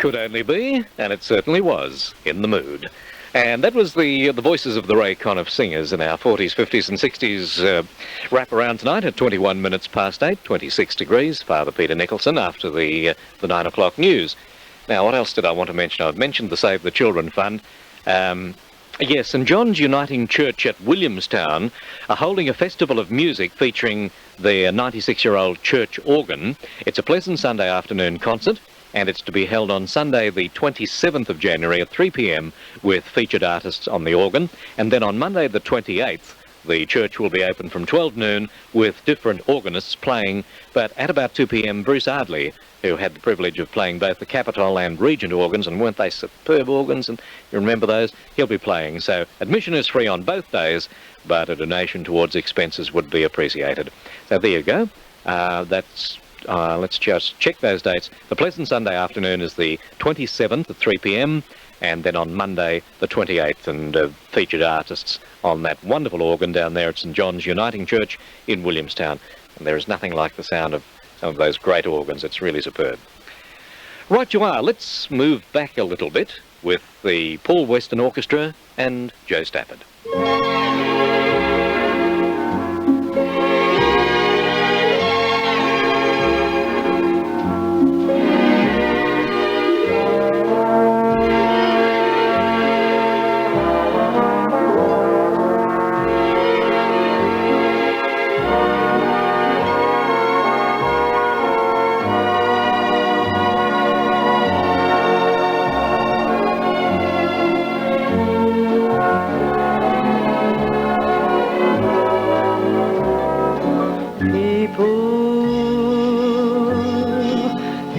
Could only be, and it certainly was, in the mood. And that was the voices of the Ray Conniff singers in our 40s, 50s and 60s wrap around tonight at 21 minutes past 8, 26 degrees, Father Peter Nicholson after the 9 o'clock news. Now, what else did I want to mention? I've mentioned the Save the Children Fund. Yes, St John's Uniting Church at Williamstown are holding a festival of music featuring their 96-year-old church organ. It's a pleasant Sunday afternoon concert, and it's to be held on Sunday the 27th of January at 3 p.m. with featured artists on the organ. And then on Monday the 28th, the church will be open from 12 noon with different organists playing. But at about 2 p.m, Bruce Ardley, who had the privilege of playing both the Capitol and Regent organs, and weren't they superb organs, and you remember those, he'll be playing. So admission is free on both days, but a donation towards expenses would be appreciated. So there you go. Let's just check those dates. The pleasant Sunday afternoon is the 27th at 3 p.m, and then on Monday the 28th, and featured artists on that wonderful organ down there at St John's Uniting Church in Williamstown. And there is nothing like the sound of some of those great organs. It's really superb. Right you are. Let's move back a little bit with the Paul Weston Orchestra and Joe Stafford.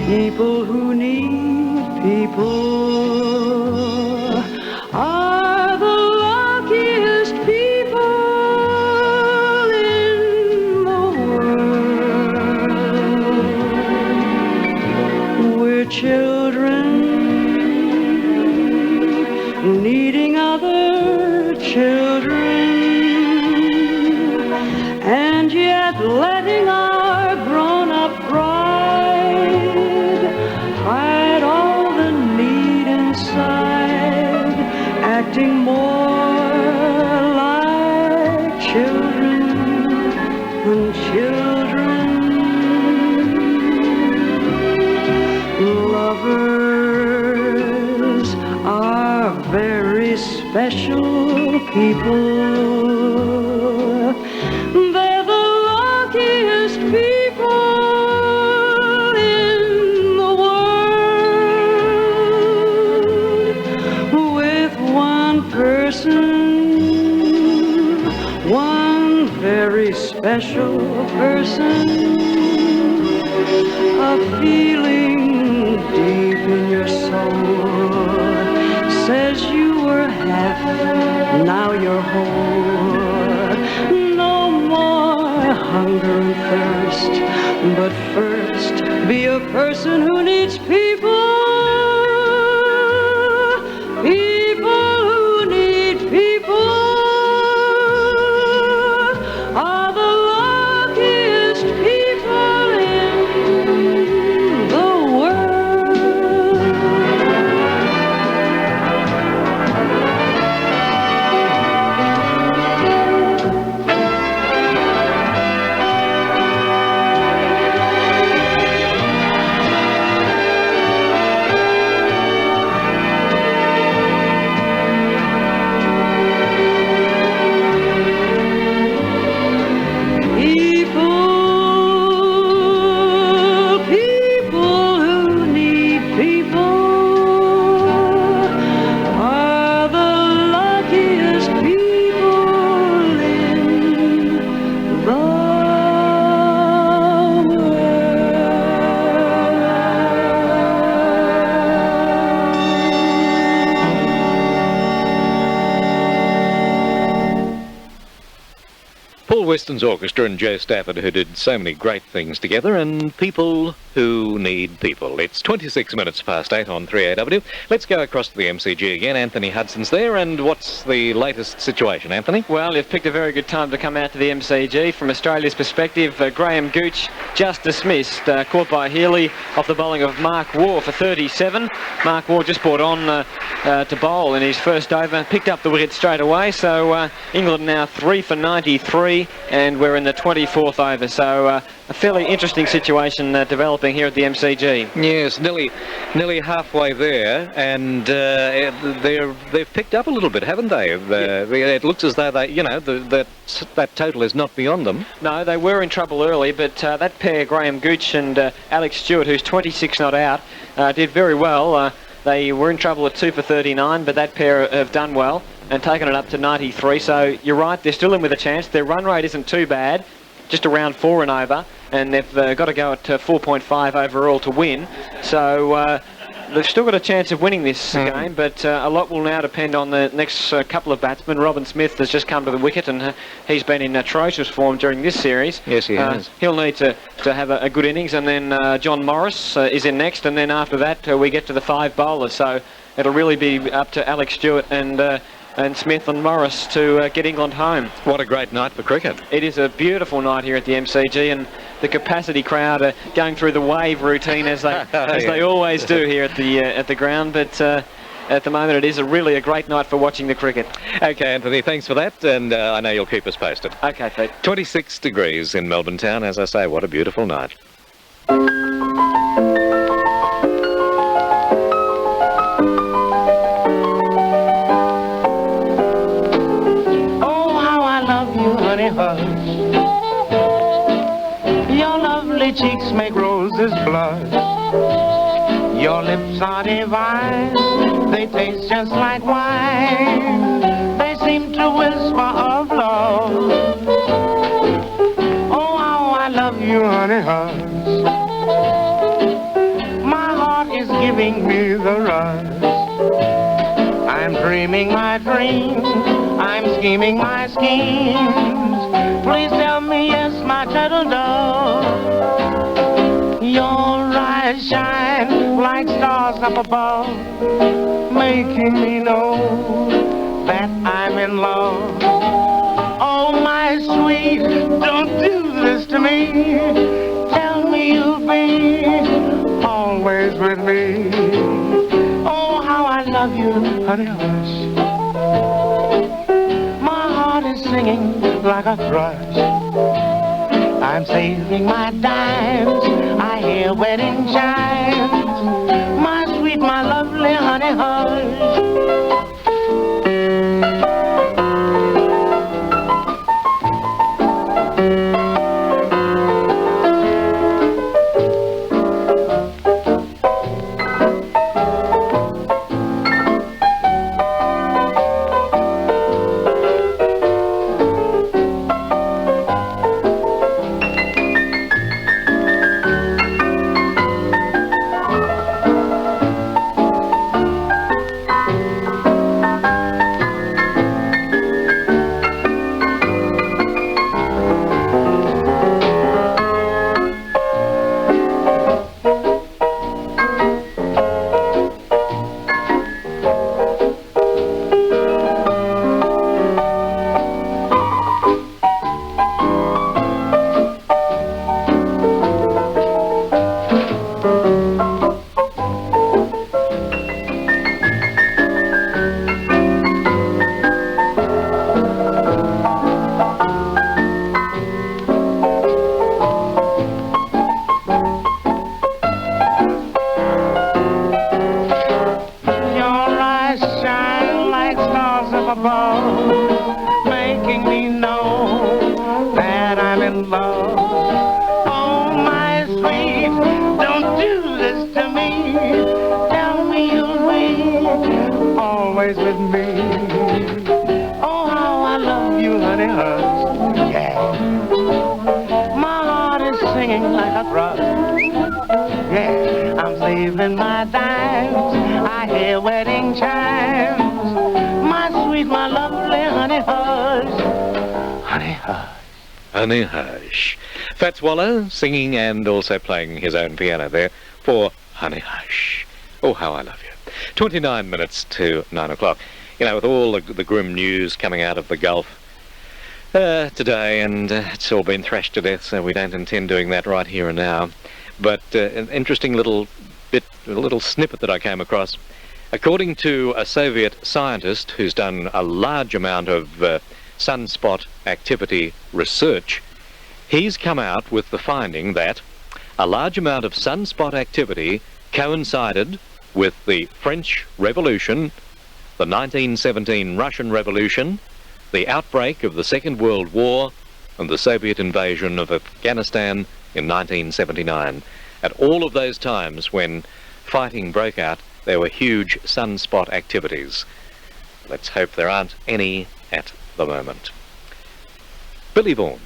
People who need people are the luckiest people in the world. We're children needing other children, and yet letting our grown-up pride hide all the need inside, acting more like children than children. Lovers are very special people. They're the luckiest people in the world. With one person, one very special person, a feeling deep in your soul says you were half, now you're whole. No more hunger and thirst, but first be a person who needs people. People who need people are the luckiest people in the world. Weston's Orchestra and Joe Stafford, who did so many great things together, and people who need people. It's 26 minutes past 8 on 3AW. Let's go across to the MCG again. Anthony Hudson's there, and what's the latest situation, Anthony? Well, you've picked a very good time to come out to the MCG. From Australia's perspective, Graham Gooch just dismissed, caught by Healy off the bowling of Mark Waugh for 37. Mark Waugh just brought on to bowl in his first over, picked up the wicket straight away, so England now 3 for 93, and we're in the 24th over, so a fairly interesting situation developing here at the MCG. Yes, nearly halfway there, and they've picked up a little bit, haven't they? It looks as though that total is not beyond them. No, they were in trouble early, but that pair, Graham Gooch and Alex Stewart, who's 26 not out, did very well. They were in trouble at 2 for 39, but that pair have done well and taken it up to 93. So you're right, they're still in with a chance. Their run rate isn't too bad, just around 4 and over, and they've got to go at 4.5 overall to win. So they've still got a chance of winning this game, but a lot will now depend on the next couple of batsmen. Robin Smith has just come to the wicket, and he's been in atrocious form during this series. Yes, he has. He'll need to have a good innings, and then John Morris is in next, and then after that we get to the 5 bowlers. So it'll really be up to Alex Stewart and Smith and Morris to get England home. What a great night for cricket. It is a beautiful night here at the MCG, and the capacity crowd are going through the wave routine as they always do here at the ground. But at the moment, it is really a great night for watching the cricket. Okay, Anthony, thanks for that, and I know you'll keep us posted. Okay, Pete. 26 degrees in Melbourne town, as I say. What a beautiful night. Your lovely cheeks make roses blush. Your lips are divine. They taste just like wine. They seem to whisper of love. Oh, how I love you, honey hush. My heart is giving me the rush. I'm dreaming my dreams. I'm scheming my schemes. Please tell me yes, my turtle dove. Your eyes shine like stars up above, making me know that I'm in love. Oh, my sweet, don't do this to me. Tell me you'll be always with me. Oh, how I love you, honey hush. My heart is singing like a thrush. I'm saving my dimes. I hear wedding chimes. My sweet, my lovely honey hush. above, making me know that I'm in love. Oh, my sweet, don't do this to me. Tell me you'll be always with me. Oh, how I love you, honey, hush. Yeah. My heart is singing like a thrush. Yeah, I'm saving my dimes. I hear wedding chimes. My sweet, my lovely honey hush. Honey hush. Honey Hush. Fats Waller singing and also playing his own piano there for Honey Hush. Oh, how I love you. 29 minutes to 9 o'clock. You know, with all the grim news coming out of the Gulf today, and it's all been thrashed to death, so we don't intend doing that right here and now. But an interesting little snippet that I came across. According to a Soviet scientist who's done a large amount of sunspot activity research, he's come out with the finding that a large amount of sunspot activity coincided with the French Revolution, the 1917 Russian Revolution, the outbreak of the Second World War, and the Soviet invasion of Afghanistan in 1979. At all of those times when fighting broke out, there were huge sunspot activities. Let's hope there aren't any at the moment. Billy Vaughan.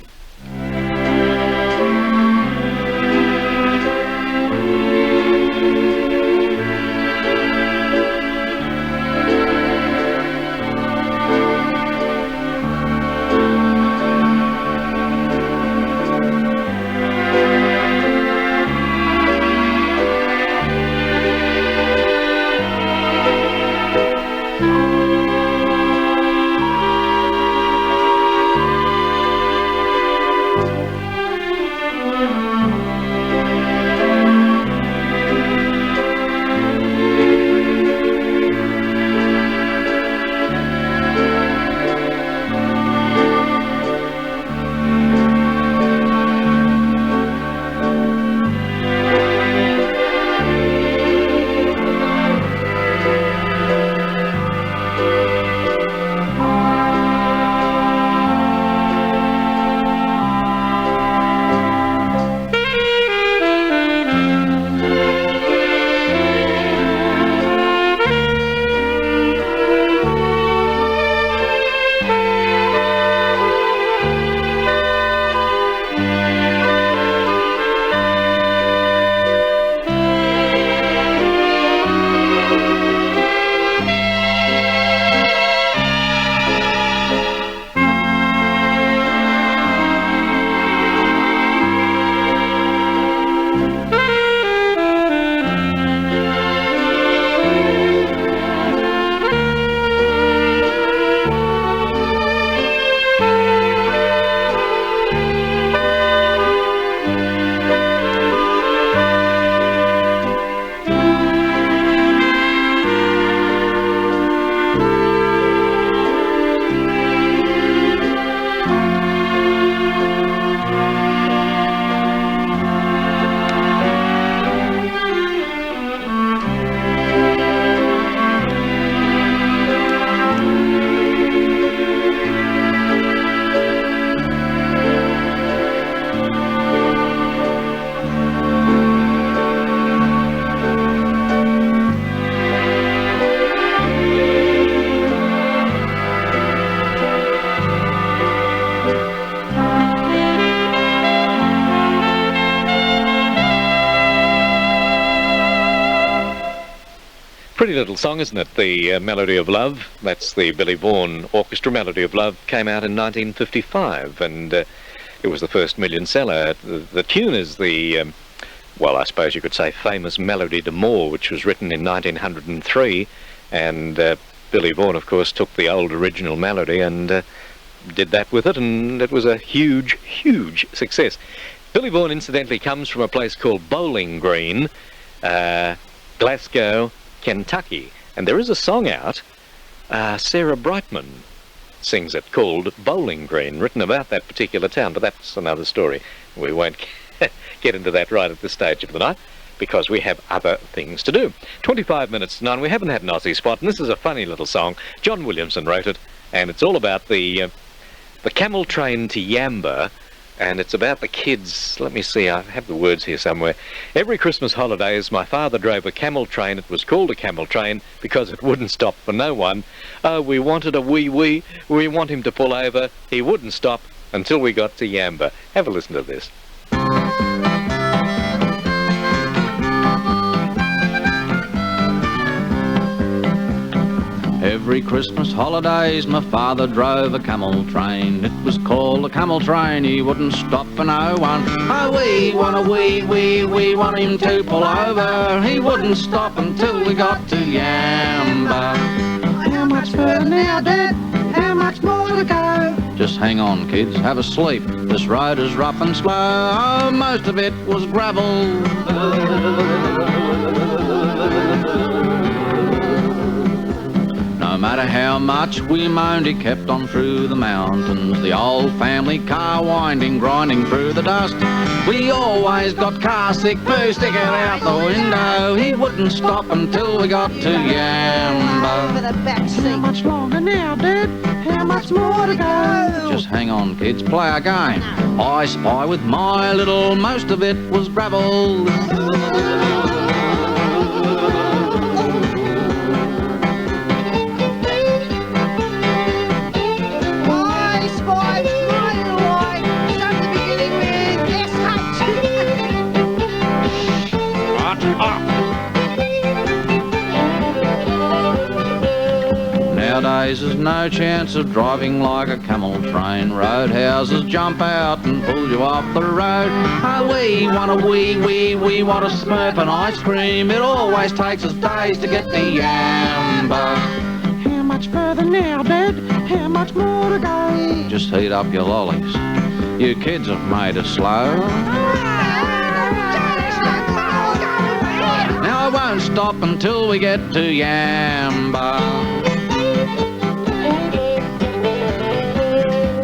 Pretty little song, isn't it? The Melody of Love. That's the Billy Vaughan Orchestra. Melody of Love came out in 1955, and it was the first million seller. The tune is the, well, I suppose you could say famous Melody d'Amour, which was written in 1903, and Billy Vaughan, of course, took the old original melody and did that with it, and it was a huge, huge success. Billy Vaughan, incidentally, comes from a place called Bowling Green, Glasgow, Kentucky, and there is a song out, Sarah Brightman sings it, called Bowling Green, written about that particular town, but that's another story. We won't get into that right at this stage of the night, because we have other things to do. 25 minutes to 9, we haven't had an Aussie spot, and this is a funny little song. John Williamson wrote it, and it's all about the camel train to Yamba, and it's about the kids. Let me see, I have the words here somewhere. Every Christmas holidays, my father drove a camel train. It was called a camel train because it wouldn't stop for no one. Oh, we wanted a wee-wee. We want him to pull over. He wouldn't stop until we got to Yamba. Have a listen to this. Every Christmas holidays my father drove a camel train. It was called a camel train, he wouldn't stop for no one. Oh, we want him to pull over. He wouldn't stop until we got to Yamba. How much further now, Dad? How much more to go? Just hang on, kids, have a sleep. This road is rough and slow. Oh, most of it was gravel. No matter how much we moaned, he kept on through the mountains. The old family car winding, grinding through the dust. We always got car sick, poo sticking out the window. He wouldn't stop until we got to Yamba. How much longer now, Dad? How much more to go? Just hang on, kids, play a game. I spy with my little, most of it was gravel. Nowadays there's no chance of driving like a camel train. Roadhouses jump out and pull you off the road. Oh, we want a Smurf and ice cream. It always takes us days to get to Yamba. How much further now, Dad? How much more to go? Just heat up your lollies. You kids have made it slow. Now I won't stop until we get to Yamba.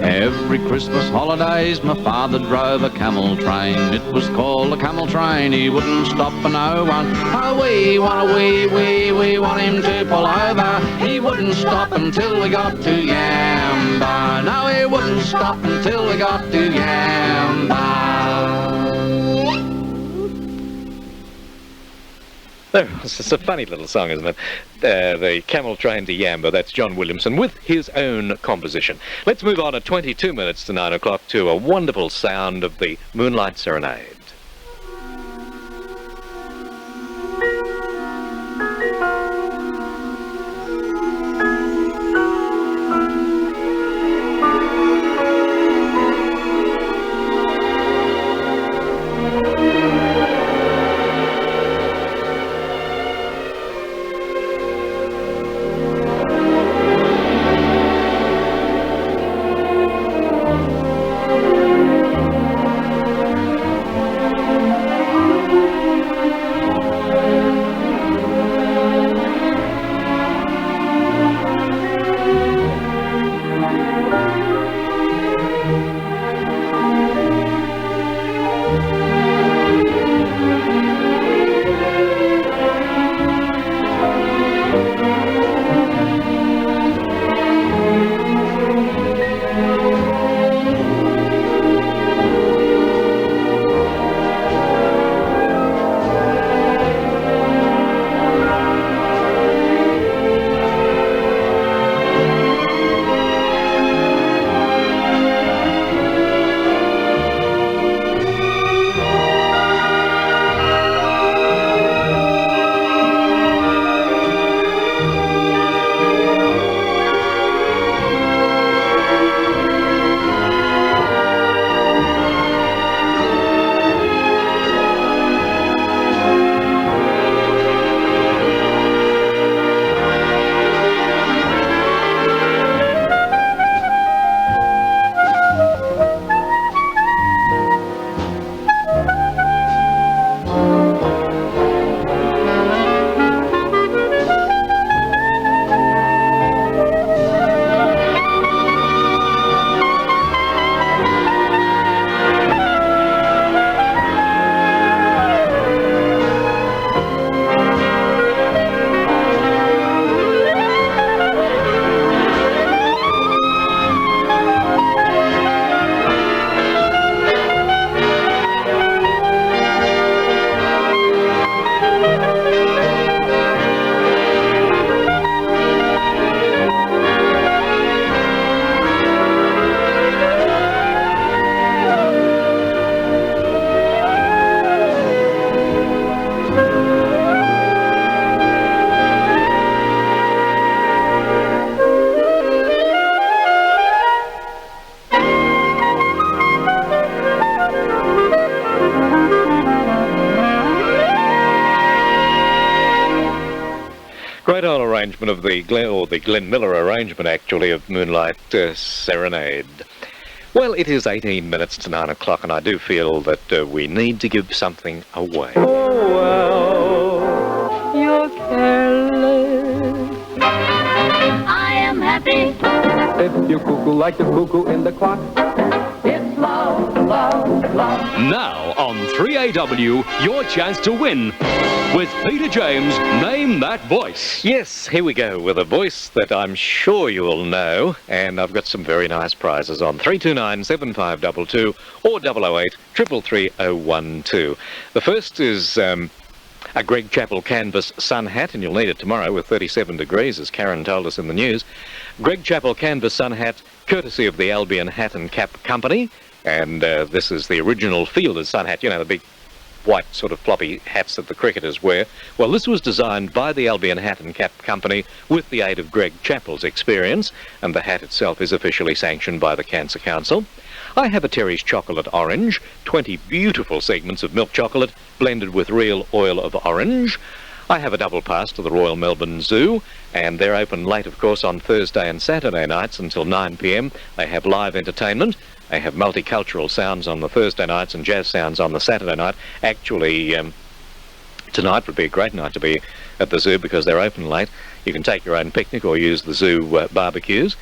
Every Christmas holidays my father drove a camel train. It was called a camel train, he wouldn't stop for no one. Oh, we want him to pull over. He wouldn't stop until we got to Yamba. No, he wouldn't stop until we got to Yamba. It's a funny little song, isn't it? The Camel Train to Yamba, that's John Williamson with his own composition. Let's move on at 22 minutes to 9 o'clock to a wonderful sound of the Moonlight Serenade. Great old arrangement of the Glenn Miller arrangement, actually, of Moonlight Serenade. Well, it is 18 minutes to 9 o'clock, and I do feel that we need to give something away. Oh, well, you're careless. I am happy. If you cuckoo like the cuckoo in the clock. It's love, love, love. Now on 3AW, your chance to win with Peter James, Name That Voice. Yes, here we go with a voice that I'm sure you'll know, and I've got some very nice prizes on 329-7522 or 008 333 The first is a Greg Chappell canvas sun hat, and you'll need it tomorrow with 37 degrees, as Karen told us in the news. Greg Chappell canvas sun hat, courtesy of the Albion Hat and Cap Company, and this is the original fielder's sun hat, you know, the big white sort of floppy hats that the cricketers wear. Well, this was designed by the Albion Hat and Cap Company with the aid of Greg Chappell's experience, and the hat itself is officially sanctioned by the Cancer Council. I have a Terry's Chocolate Orange, 20 beautiful segments of milk chocolate blended with real oil of orange. I have a double pass to the Royal Melbourne Zoo, and they're open late, of course, on Thursday and Saturday nights until 9 p.m. They have live entertainment. They have multicultural sounds on the Thursday nights and jazz sounds on the Saturday night. Actually, tonight would be a great night to be at the zoo because they're open late. You can take your own picnic or use the zoo barbecues.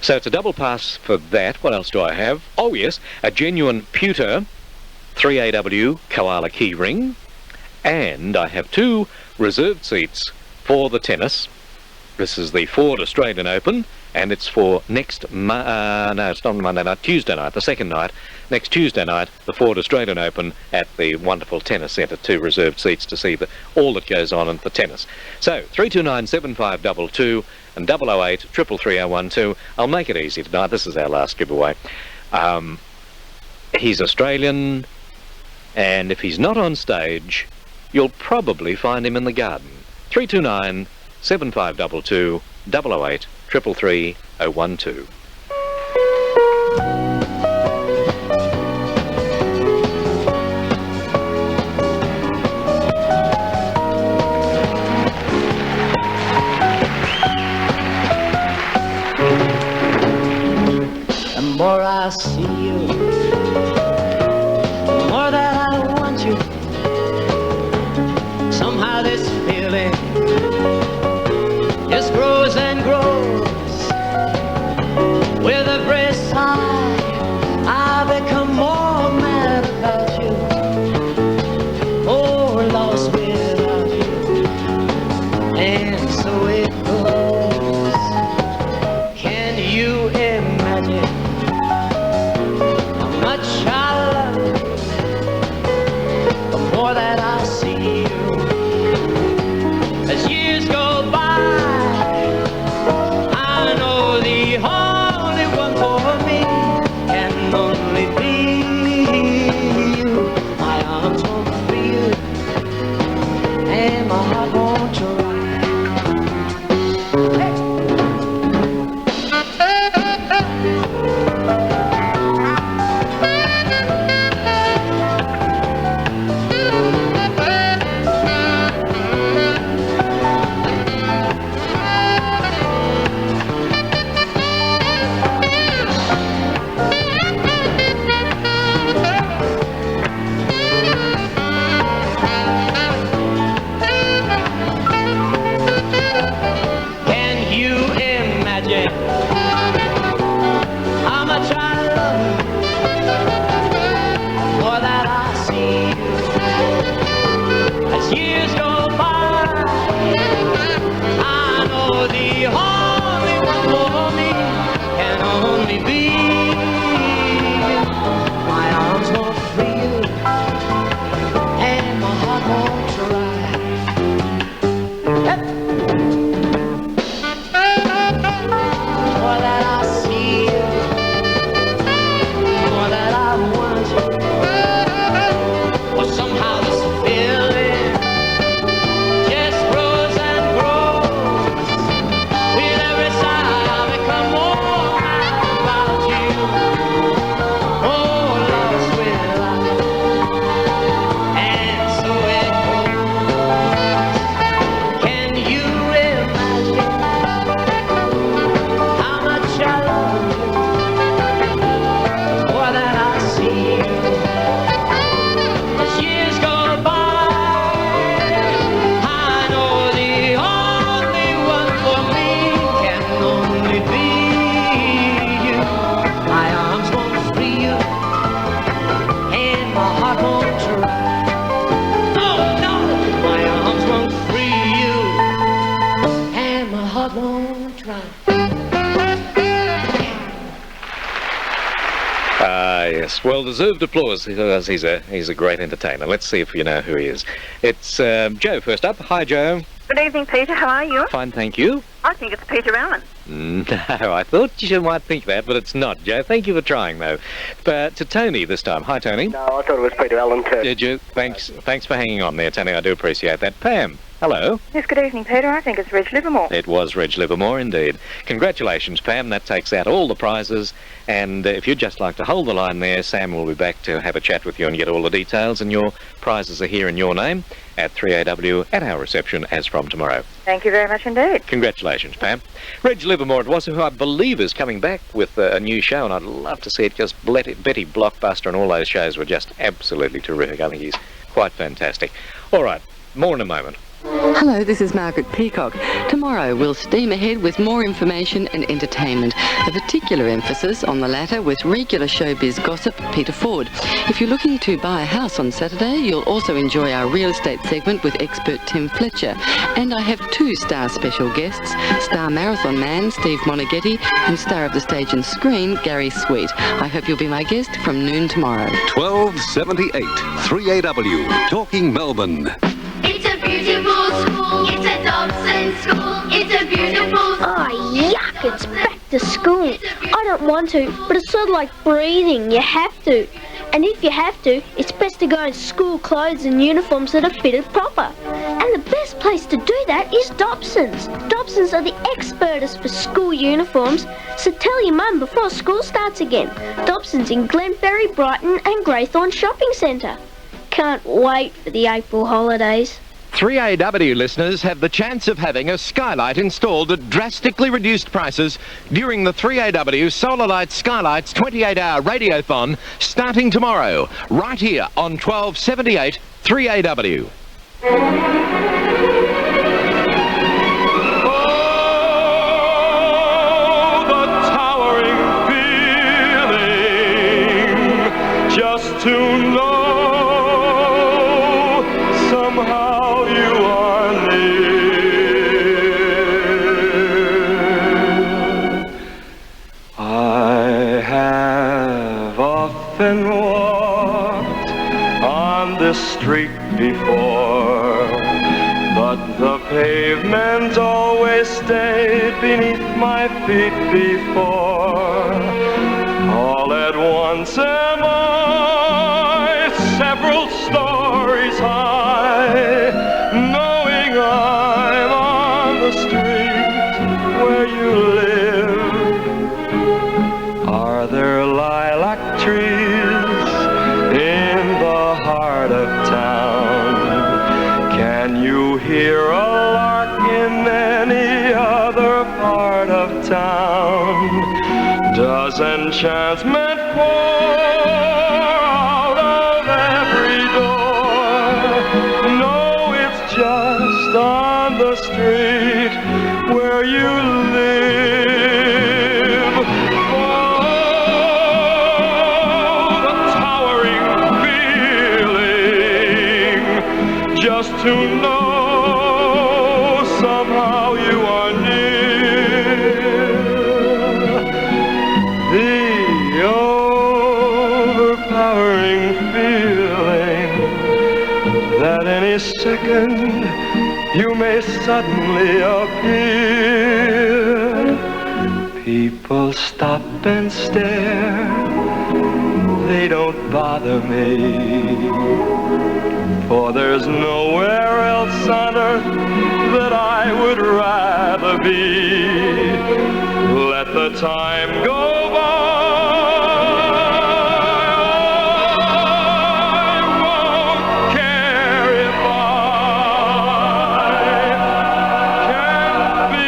So it's a double pass for that. What else do I have? Oh, yes, a genuine pewter 3AW koala key ring. And I have 2 reserved seats for the tennis. This is the Ford Australian Open, and it's for next it's not Monday night, Tuesday night, the second night. Next Tuesday night, the Ford Australian Open at the wonderful tennis centre. 2 reserved seats to see all that goes on at the tennis. So 329-7522 and 008 333 I'll make it easy tonight. This is our last giveaway. He's Australian, and if he's not on stage, you'll probably find him in the garden. 329-7522 008 333 The more I see you, the more that I want you. Somehow this feeling just grows and grows. With every sigh, I become more mad about you, more lost without you. And so it goes. Can you imagine how much I love you? The more that I see you, as years go by, I know the only one for me can only be you. My arms won't feel it, and my heart won't try. Ah, yes. Well-deserved applause because he's a great entertainer. Let's see if you know who he is. It's Joe first up. Hi, Joe. Good evening, Peter. How are you? Fine, thank you. I think it's Peter Allen. No, I thought you might think that, but it's not, Joe. Thank you for trying, though. But to Tony this time. Hi, Tony. No, I thought it was Peter Allen too. Did you? Thanks for hanging on there, Tony. I do appreciate that. Pam. Hello. Yes, good evening, Peter. I think it's Reg Livermore. It was Reg Livermore, indeed. Congratulations, Pam. That takes out all the prizes. And if you'd just like to hold the line there, Sam will be back to have a chat with you and get all the details. And your prizes are here in your name at 3AW at our reception as from tomorrow. Thank you very much indeed. Congratulations, Pam. Reg Livermore, it was, who I believe is coming back with a new show, and I'd love to see it. Just Betty Blockbuster and all those shows were just absolutely terrific. I think he's quite fantastic. All right, more in a moment. Hello, this is Margaret Peacock. Tomorrow we'll steam ahead with more information and entertainment. A particular emphasis on the latter with regular showbiz gossip, Peter Ford. If you're looking to buy a house on Saturday, you'll also enjoy our real estate segment with expert Tim Fletcher. And I have two star special guests, star marathon man Steve Monaghetti and star of the stage and screen Gary Sweet. I hope you'll be my guest from noon tomorrow. 1278 3AW, Talking Melbourne. It's a beautiful school. It's a Dobson school. It's a beautiful school. Oh, yuck, it's back to school. I don't want to, but it's sort of like breathing. You have to. And if you have to, it's best to go in school clothes and uniforms that are fitted proper. And the best place to do that is Dobson's. Dobson's are the expertest for school uniforms, so tell your mum before school starts again. Dobson's in Glenferrie, Brighton and Greythorn Shopping Centre. Can't wait for the April holidays. 3AW listeners have the chance of having a skylight installed at drastically reduced prices during the 3AW Solar Light Skylights 28-hour radiothon starting tomorrow, right here on 1278 3AW. The towering feeling just to know somehow you are near. I have often walked on this street before, but the pavement always stayed beneath my feet before. All at once am I several stories high, knowing I'm on the street where you live. Are there lilac trees in the heart of town? Can you hear a lark in any other part of town? Does enchantment pour out of every door? No, it's just on the street where you live. Oh, the towering feeling just to know somehow you are near. The overpowering feeling that any second you may suddenly appear. People stop and stare, they don't bother me, for there's nowhere else on earth that I would rather be. Let the time go by, I won't care if I can't be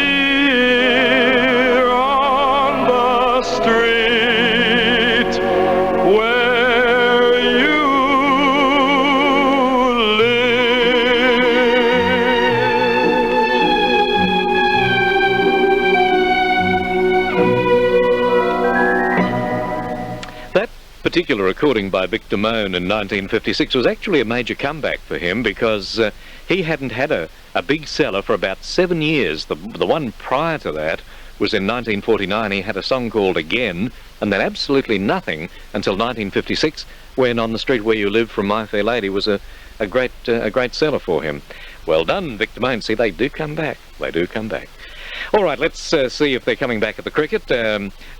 here on the street where you particular recording by Vic Damone in 1956 was actually a major comeback for him because he hadn't had a big seller for about 7 years. The one prior to that was in 1949. He had a song called Again, and then absolutely nothing until 1956, when On the Street Where You Live from My Fair Lady was a great seller for him. Well done, Victor Main. See, they do come back. They do come back. All right, let's see if they're coming back at the cricket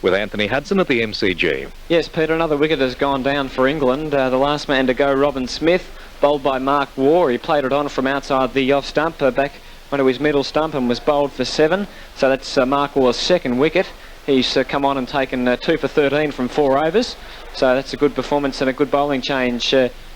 with Anthony Hudson at the MCG. Yes, Peter, another wicket has gone down for England. The last man to go, Robin Smith, bowled by Mark Waugh. He played it on from outside the off stump back onto his middle stump and was bowled for 7. So that's Mark Waugh's second wicket. He's come on and taken 2 for 13 from 4 overs. So that's a good performance and a good bowling change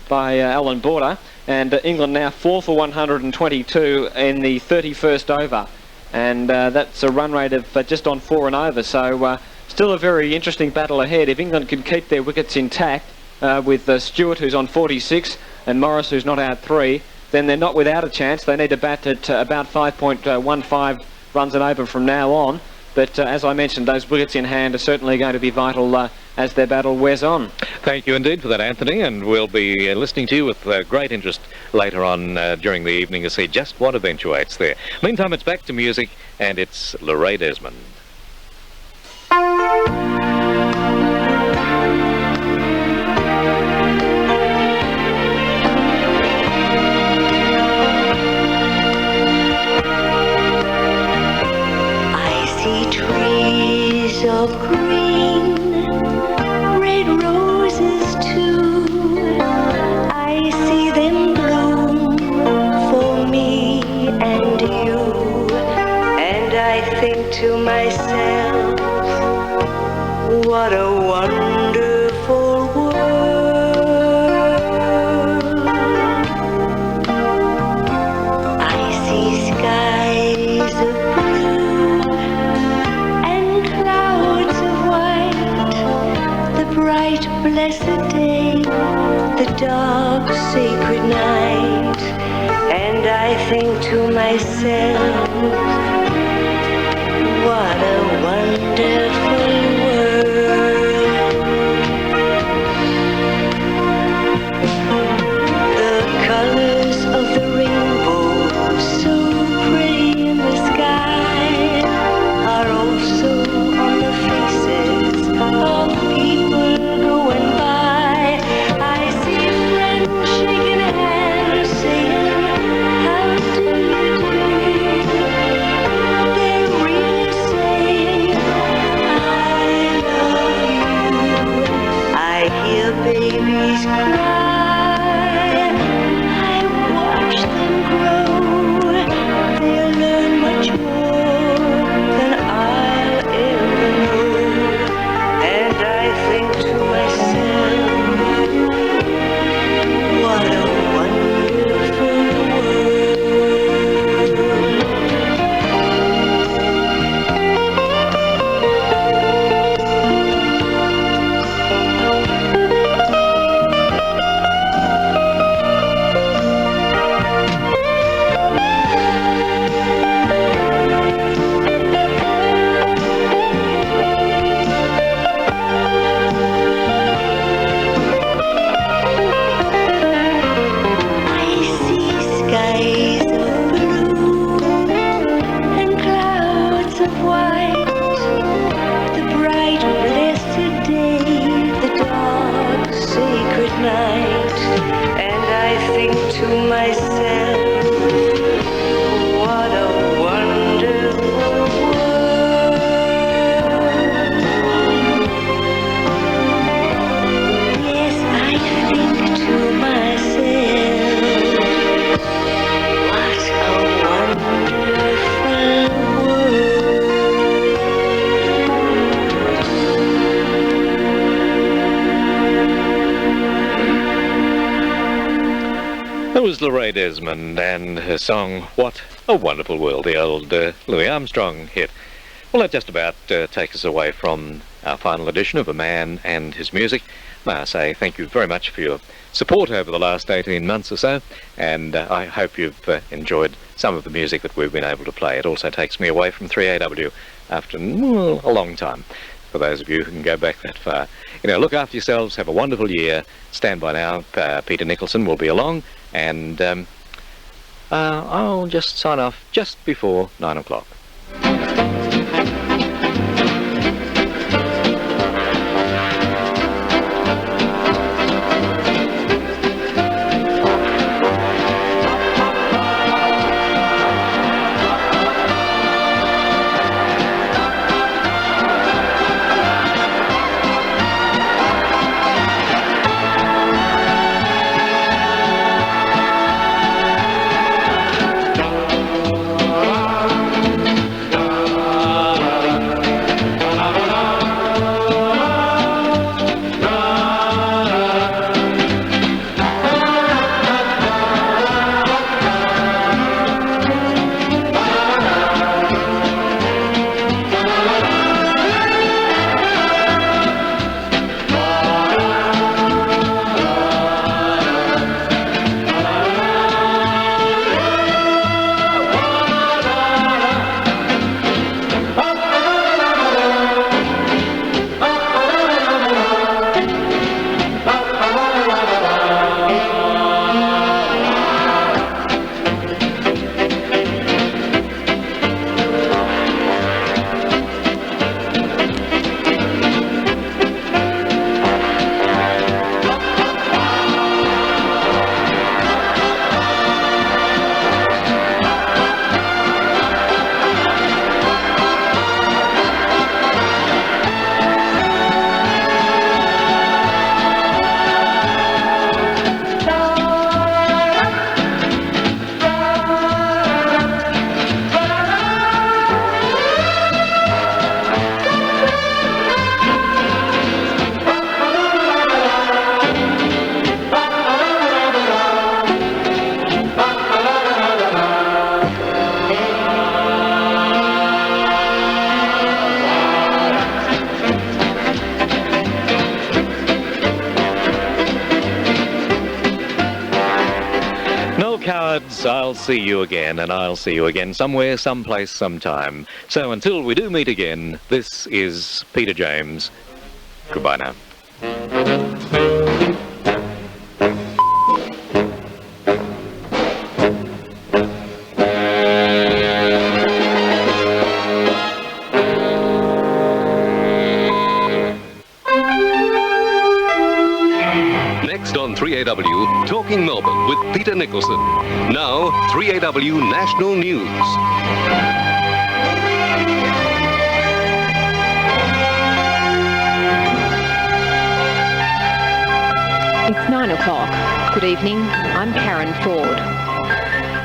by Alan Border. And England now 4 for 122 in the 31st over. And that's a run rate of just on 4 and over. So still a very interesting battle ahead. If England can keep their wickets intact with Stewart, who's on 46, and Morris, who's not out 3, then they're not without a chance. They need to bat at about 5.15 runs an over from now on. But as I mentioned, those wickets in hand are certainly going to be vital as their battle wears on. Thank you indeed for that, Anthony, and we'll be listening to you with great interest later on during the evening to see just what eventuates there. Meantime, it's back to music, and it's Lorraine Desmond. Of green, red roses too, I see them bloom for me and you, and I think to myself, what a wonderful world. I see skies of blue and clouds of white, the bright blessed day, the dark sacred night, and I think to myself, what a wonderful world. The colors of the rainbow, so pretty in the sky, are also on the faces of people going by. I see friends shaking hands, saying, how do you do? They're really saying, I love you. I hear babies cry, I watch them grow. They'll learn much more than I'll ever know. And I think to myself, what a wonderful world. I see skies of blue and clouds of white, the bright blessed day, the dark sacred night, and I think to myself, what a wonderful world. Yes, I think to myself, what a wonderful world. That was Lorraine Desmond and her song, What a Wonderful World, the old Louis Armstrong hit. Well, that just about takes us away from our final edition of A Man and His Music. May I say thank you very much for your support over the last 18 months or so, and I hope you've enjoyed some of the music that we've been able to play. It also takes me away from 3AW after a long time, for those of you who can go back that far. You know, look after yourselves, have a wonderful year. Stand by now, Peter Nicholson will be along, and I'll just sign off just before 9 o'clock. I'll see you again, and I'll see you again somewhere, someplace, sometime. So until we do meet again, this is Peter James. Goodbye now. Next on 3AW, Talking Melbourne with Peter Nicholson. Now, 3AW National News. It's 9 o'clock. Good evening. I'm Karen Ford.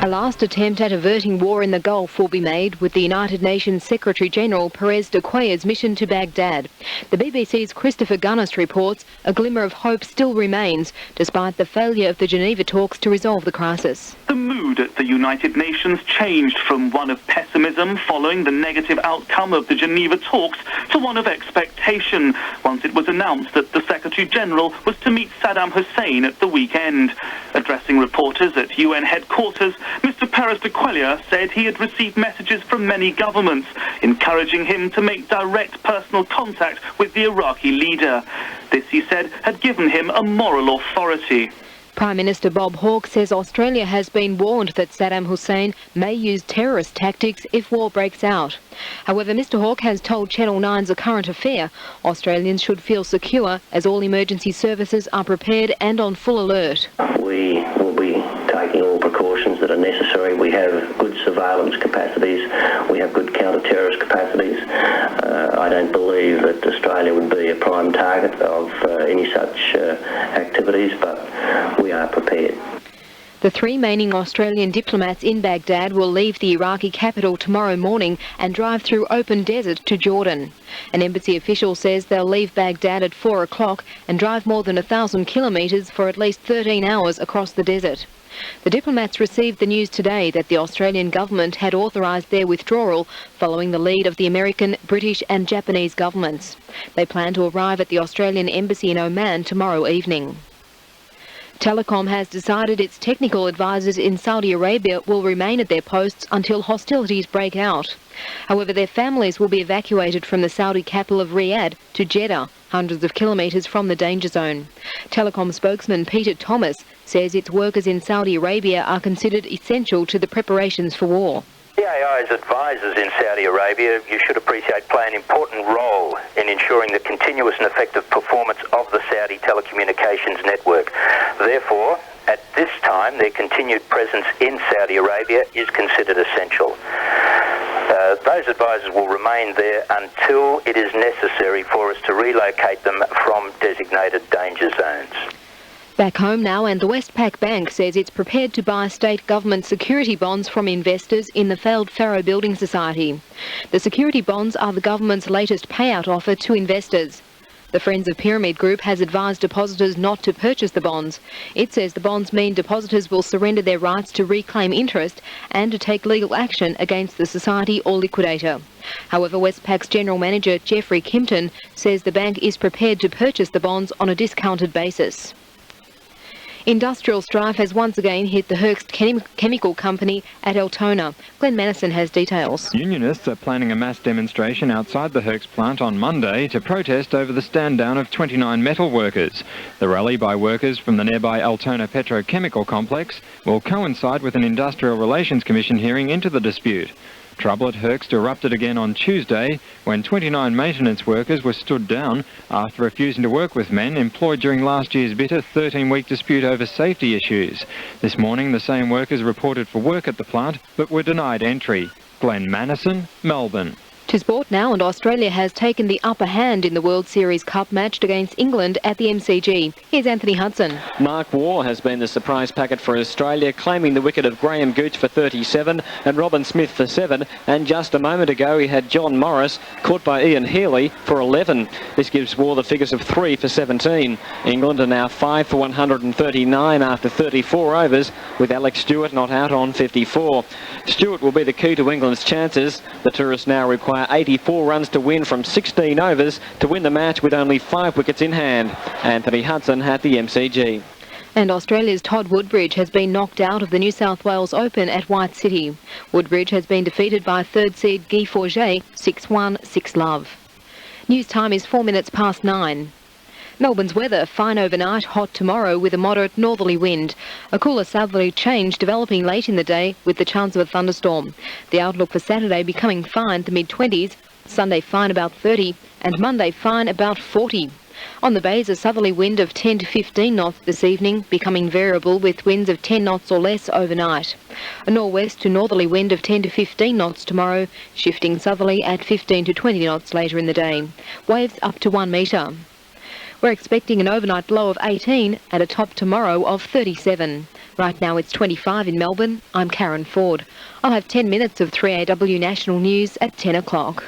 A last attempt at averting war in the Gulf will be made with the United Nations Secretary-General Perez de Cuellar's mission to Baghdad. The BBC's Christopher Gunness reports a glimmer of hope still remains, despite the failure of the Geneva talks to resolve the crisis. The mood at the United Nations changed from one of pessimism following the negative outcome of the Geneva talks to one of expectation once it was announced that the Secretary-General was to meet Saddam Hussein at the weekend. Addressing reporters at UN headquarters, Mr. Perez de Cuellar said he had received messages from many governments encouraging him to make direct personal contact with the Iraqi leader. This, he said, had given him a moral authority. Prime Minister Bob Hawke says Australia has been warned that Saddam Hussein may use terrorist tactics if war breaks out. However, Mr Hawke has told Channel 9's A Current Affair Australians should feel secure as all emergency services are prepared and on full alert. We will be taking all precautions that are necessary. We have good surveillance capacities. We have good counter-terrorist capacities. I don't believe that Australia would be a prime target of any such activities, but we are prepared. The three remaining Australian diplomats in Baghdad will leave the Iraqi capital tomorrow morning and drive through open desert to Jordan. An embassy official says they'll leave Baghdad at 4 o'clock and drive more than 1,000 kilometres for at least 13 hours across the desert. The diplomats received the news today that the Australian government had authorised their withdrawal following the lead of the American, British and Japanese governments. They plan to arrive at the Australian embassy in Oman tomorrow evening. Telecom has decided its technical advisors in Saudi Arabia will remain at their posts until hostilities break out. However, their families will be evacuated from the Saudi capital of Riyadh to Jeddah, hundreds of kilometres from the danger zone. Telecom spokesman Peter Thomas says its workers in Saudi Arabia are considered essential to the preparations for war. CAI's advisors in Saudi Arabia, you should appreciate, play an important role in ensuring the continuous and effective performance of the Saudi telecommunications network. Therefore, at this time, their continued presence in Saudi Arabia is considered essential. Those advisors will remain there until it is necessary for us to relocate them from designated danger zones. Back home now, and the Westpac Bank says it's prepared to buy state government security bonds from investors in the failed Faro Building Society. The security bonds are the government's latest payout offer to investors. The Friends of Pyramid Group has advised depositors not to purchase the bonds. It says the bonds mean depositors will surrender their rights to reclaim interest and to take legal action against the society or liquidator. However, Westpac's General Manager Geoffrey Kimpton says the bank is prepared to purchase the bonds on a discounted basis. Industrial strife has once again hit the Hearst Chemical Company at Altona. Glenn Mannison has details. Unionists are planning a mass demonstration outside the Hearst plant on Monday to protest over the stand down of 29 metal workers. The rally by workers from the nearby Altona Petrochemical Complex will coincide with an Industrial Relations Commission hearing into the dispute. Trouble at Hearst erupted again on Tuesday when 29 maintenance workers were stood down after refusing to work with men employed during last year's bitter 13-week dispute over safety issues. This morning, the same workers reported for work at the plant but were denied entry. Glenn Mannison, Melbourne. To sport now, and Australia has taken the upper hand in the World Series Cup match against England at the MCG. Here's Anthony Hudson. Mark Waugh has been the surprise packet for Australia, claiming the wicket of Graham Gooch for 37 and Robin Smith for 7. And just a moment ago, he had John Morris caught by Ian Healy for 11. This gives Waugh the figures of 3 for 17. England are now 5 for 139 after 34 overs, with Alex Stewart not out on 54. Stewart will be the key to England's chances. The tourists now require 84 runs to win from 16 overs to win the match with only 5 wickets in hand. Anthony Hudson at the MCG. And Australia's Todd Woodbridge has been knocked out of the New South Wales Open at White City. Woodbridge has been defeated by third seed Guy Forget 6-1, 6-love. News time is 4 minutes past 9. Melbourne's weather, fine overnight, hot tomorrow with a moderate northerly wind. A cooler southerly change developing late in the day with the chance of a thunderstorm. The outlook for Saturday becoming fine, the mid-20s, Sunday fine about 30, and Monday fine about 40. On the bays, a southerly wind of 10 to 15 knots this evening, becoming variable with winds of 10 knots or less overnight. A northwest to northerly wind of 10 to 15 knots tomorrow, shifting southerly at 15 to 20 knots later in the day. Waves up to 1 metre. We're expecting an overnight low of 18 and a top tomorrow of 37. Right now it's 25 in Melbourne. I'm Karen Ford. I'll have 10 minutes of 3AW National News at 10 o'clock.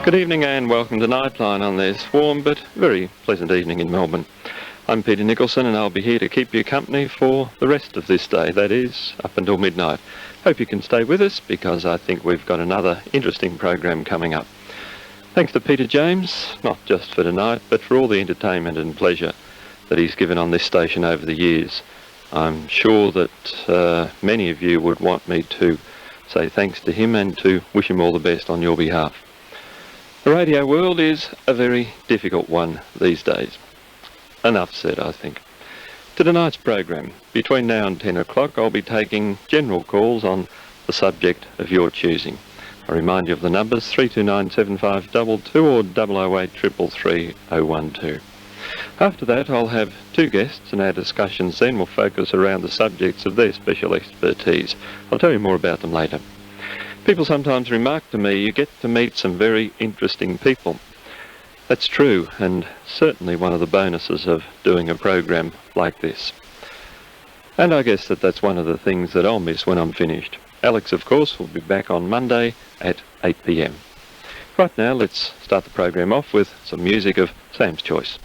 Good evening and welcome to Nightline on this warm but very pleasant evening in Melbourne. I'm Peter Nicholson and I'll be here to keep you company for the rest of this day, that is, up until midnight. Hope you can stay with us because I think we've got another interesting program coming up. Thanks to Peter James, not just for tonight, but for all the entertainment and pleasure that he's given on this station over the years. I'm sure that many of you would want me to say thanks to him and to wish him all the best on your behalf. The radio world is a very difficult one these days. Enough said, I think. To tonight's program, between now and 10 o'clock, I'll be taking general calls on the subject of your choosing. I remind you of the numbers 3297522 or 008 333 012. After that, I'll have two guests and our discussions then will focus around the subjects of their special expertise. I'll tell you more about them later. People sometimes remark to me, you get to meet some very interesting people. That's true, and certainly one of the bonuses of doing a program like this. And I guess that's one of the things that I'll miss when I'm finished. Alex, of course, will be back on Monday at 8 p.m. Right now, let's start the program off with some music of Sam's choice.